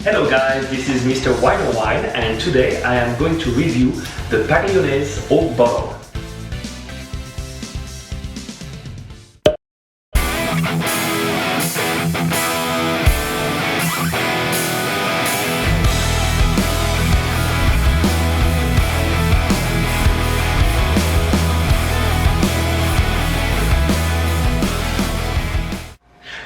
Hello guys, this is Mr. Wineowine and today I am going to review the Paglione's oak bottle.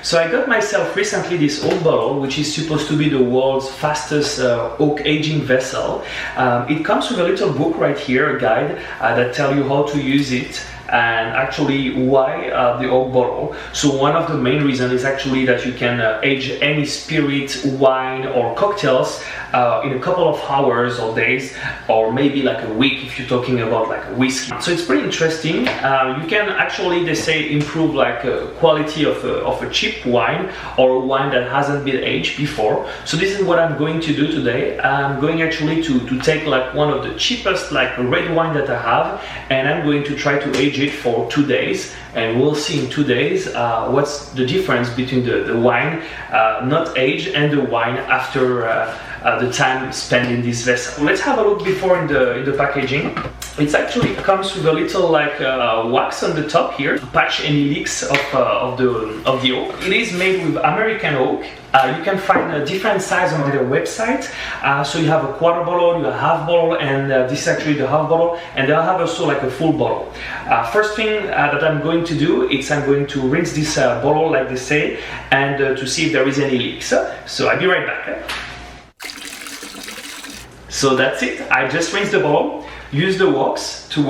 So I got myself recently this oak bottle, which is supposed to be the world's fastest oak aging vessel. It comes with a little book right here, a guide that tells you how to use it and actually why the oak bottle. So one of the main reasons is actually that you can age any spirit, wine or cocktails in a couple of hours or days, or maybe like a week if you're talking about like a whiskey. So it's pretty interesting. You can actually, they say, improve like quality of a cheap wine or a wine that hasn't been aged before. So this is what I'm going to do today. I'm going actually to take like one of the cheapest like red wine that I have, and I'm going to try to age it for 2 days, and we'll see in 2 days what's the difference between the wine not aged and the wine after the time spent in this vessel. Let's have a look before in the packaging. It actually comes with a little like wax on the top here to patch any leaks of the oak. It is made with American oak. You can find a different size on their website. So you have a quarter bottle, you have a half bottle, and this is actually the half bottle, and they'll have also like a full bottle. First thing that I'm going to do is I'm going to rinse this bottle like they say, and to see if there is any leaks. So I'll be right back. So that's it. I just rinsed the bottle, used the wax to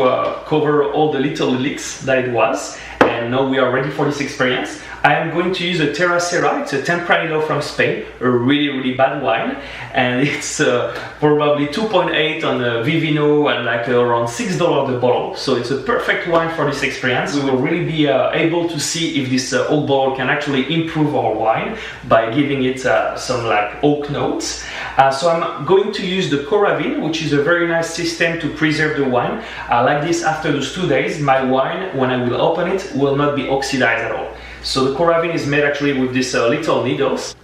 cover all the little leaks that it was, and now we are ready for this experience. I am going to use a Terracera. It's a Tempranillo from Spain, a really bad wine, and it's probably 2.8 on Vivino and like around $6 the bottle. So it's a perfect wine for this experience. We will really be able to see if this oak bottle can actually improve our wine by giving it some like oak notes. So I'm going to use the Coravin, which is a very nice system to preserve the wine. Like this, after those 2 days, my wine, when I will open it, will not be oxidized at all. So the Coravin is made actually with these little needles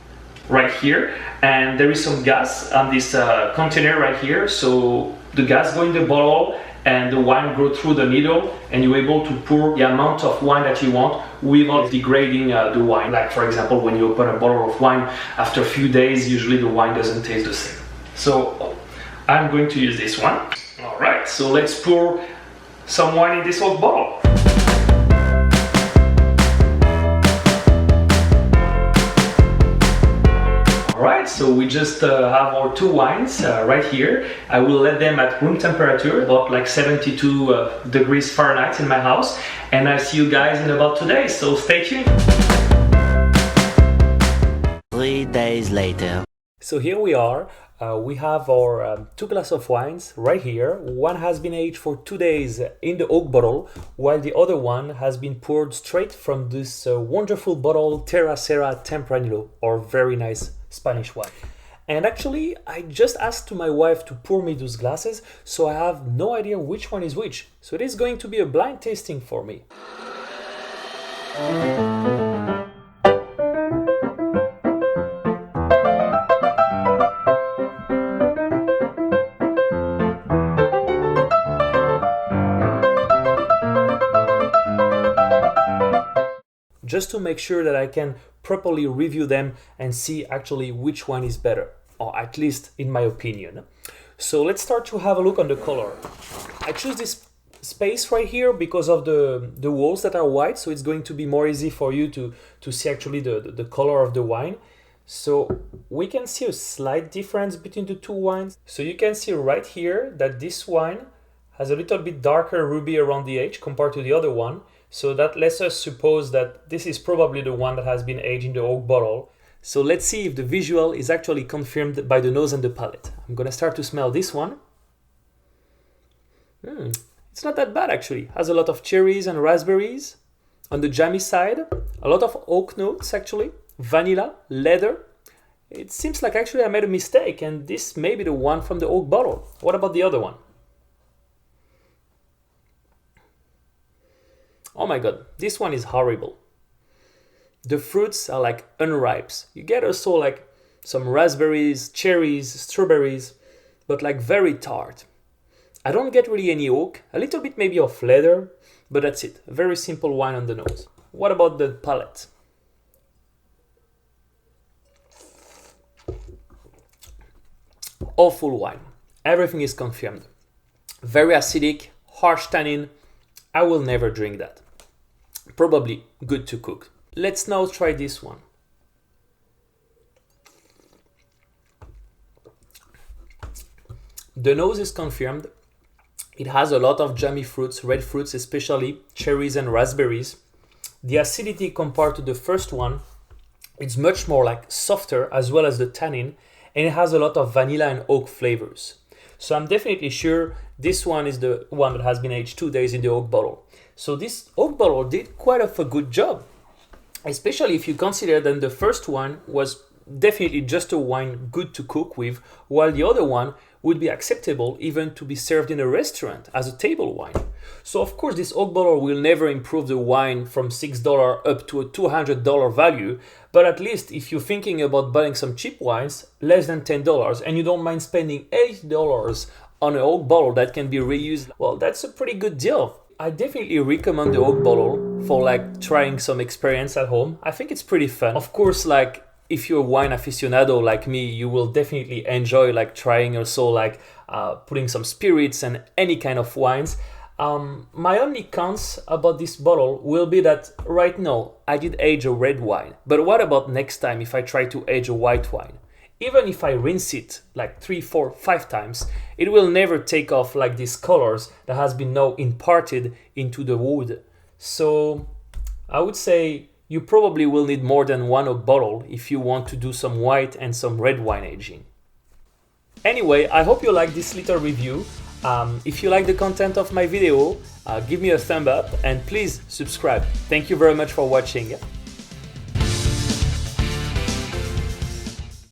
right here, and there is some gas on this container right here. So the gas goes in the bottle and the wine goes through the needle, and you're able to pour the amount of wine that you want without degrading the wine. Like for example, when you open a bottle of wine, after a few days, usually the wine doesn't taste the same. So I'm going to use this one. All right, so let's pour some wine in this old bottle. Alright, so we just have our 2 wines right here. I will let them at room temperature, about like 72 degrees Fahrenheit in my house, and I'll see you guys in about 2 days, so stay tuned. 3 days later. So here we are. We have our 2 glasses of wines right here. One has been aged for 2 days in the oak bottle, while the other one has been poured straight from this wonderful bottle Terracera Tempranillo, or very nice Spanish wine. And actually, I just asked to my wife to pour me those glasses, so I have no idea which one is which. So it is going to be a blind tasting for me. Just to make sure that I can properly review them and see actually which one is better, or at least in my opinion. So let's start to have a look on the color. I choose this space right here because of the walls that are white, so it's going to be more easy for you to see actually the color of the wine. So we can see a slight difference between the 2 wines. So you can see right here that this wine has a little bit darker ruby around the edge compared to the other one. So that lets us suppose that this is probably the one that has been aged in the oak bottle. So let's see if the visual is actually confirmed by the nose and the palate. I'm gonna start to smell this one. It's not that bad actually. Has a lot of cherries and raspberries. On the jammy side, a lot of oak notes actually. Vanilla, leather. It seems like actually I made a mistake and this may be the one from the oak bottle. What about the other one? Oh my god, this one is horrible. The fruits are like unripe. You get also like some raspberries, cherries, strawberries, but like very tart. I don't get really any oak, a little bit maybe of leather, but that's it. A very simple wine on the nose. What about the palate? Awful wine. Everything is confirmed. Very acidic, harsh tannin. I will never drink that. Probably good to cook. Let's now try this one. The nose is confirmed. It has a lot of jammy fruits, red fruits especially, cherries and raspberries. The acidity compared to the first one, it's much more like softer as well as the tannin, and it has a lot of vanilla and oak flavors. So I'm definitely sure this one is the one that has been aged 2 days in the oak bottle. So this oak bottle did quite a good job, especially if you consider that the first one was definitely just a wine good to cook with, while the other one would be acceptable even to be served in a restaurant as a table wine. So of course this oak bottle will never improve the wine from $6 up to a $200 value, but at least if you're thinking about buying some cheap wines, less than $10, and you don't mind spending $8 on an oak bottle that can be reused, well, that's a pretty good deal. I definitely recommend the oak bottle for like trying some experience at home. I think it's pretty fun. Of course, like if you're a wine aficionado like me, you will definitely enjoy like trying also like putting some spirits and any kind of wines. My only cons about this bottle will be that right now I did age a red wine, but what about next time if I try to age a white wine? Even if I rinse it like 3, 4, 5 times, it will never take off like these colors that has been now imparted into the wood. So I would say you probably will need more than one oak bottle if you want to do some white and some red wine aging. Anyway, I hope you like this little review. If you like the content of my video, give me a thumb up and please subscribe. Thank you very much for watching.